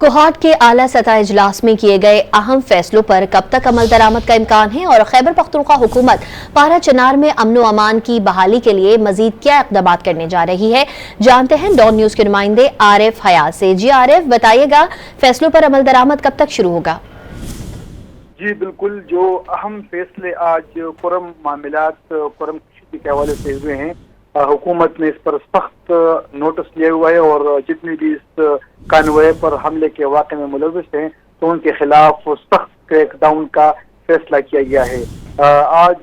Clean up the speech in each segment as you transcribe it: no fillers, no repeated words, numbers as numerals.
कोहाट के आला सतह इजलास में किए गए अहम फैसलों पर कब तक अमल दरामद का इम्कान है और खैबर पख्तूनख्वा हुकूमत पारा चनार में अमन व अमान की बहाली के लिए मजीद क्या इक़दाम करने जा रही है, जानते हैं डॉन न्यूज के नुमाइंदे आरिफ हयात से। जी आरिफ, बताइएगा फैसलों पर अमल दरामद कब तक शुरू होगा? जी बिल्कुल, जो अहम फैसले आज कुरम मामलात कुरम के हवाले से हुए हैं, हुकूमत ने इस पर सख्त नोटिस लिया हुआ है और जितने भी इस कानवे पर हमले के वाक़े में मुलविस हैं तो उनके खिलाफ सख्त क्रैकडाउन का फैसला किया गया है। आज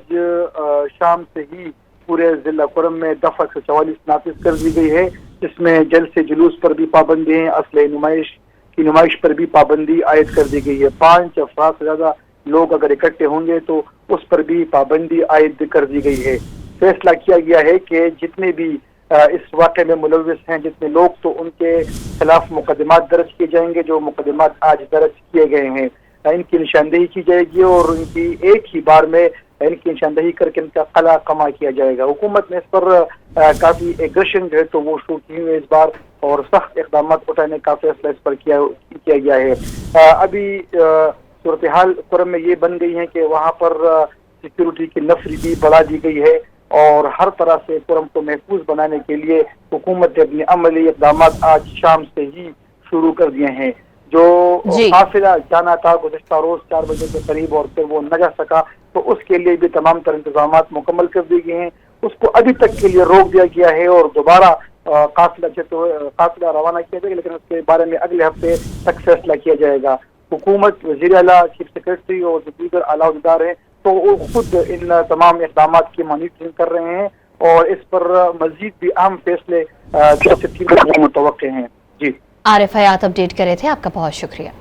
शाम से ही पूरे जिला कुरम में दफ़ा 144 नाफिज कर दी गई है, जिसमें जलसे जुलूस पर भी पाबंदी है, असले नुमाइश पर भी पाबंदी आयद कर दी गई है। 5 अफराद से ज़्यादा लोग अगर इकट्ठे होंगे तो उस पर भी पाबंदी आयद कर दी गई है। फैसला किया गया है कि जितने भी इस वाक़े में मुलविस हैं, जितने लोग, तो उनके खिलाफ मुकदमात दर्ज किए जाएंगे। जो मुकदमात आज दर्ज किए गए हैं इनकी निशानदेही की जाएगी और इनकी एक ही बार में इनकी निशानदेही करके इनका कला कमा किया जाएगा। हुकूमत ने इस पर काफ़ी एग्रेशन जो है तो वो शुरू की हुई है इस बार और सख्त इक़दाम उठाने का फैसला इस पर किया गया है। अभी सूरत हाल कुरम में ये बन गई है कि वहाँ पर सिक्योरिटी की नफरी भी बढ़ा दी गई है और हर तरह से कुरम को महफूज बनाने के लिए हुकूमत ने अपने अमली इक़दाम आज शाम से ही शुरू कर दिए हैं। जो काफिला जाना था गुज़िश्ता रोज 4 बजे के करीब और फिर वो न जा सका, तो उसके लिए भी तमाम तर इंतजाम मुकम्मल कर दिए गए हैं। उसको अभी तक के लिए रोक दिया गया है और दोबारा काफिला रवाना किया जाएगा, लेकिन उसके बारे में अगले हफ्ते तक फैसला किया जाएगा। हुकूमत, वज़ीर आला, चीफ सेक्रेटरी और जो दीगर आला अहदेदार हैं तो वो खुद इन तमाम इक़दाम की मॉनिटरिंग कर रहे हैं और इस पर मजीद भी अहम फैसले 2 से 3 मुतवक्के हैं। जी आरिफ हयात अपडेट कर रहे थे, आपका बहुत शुक्रिया।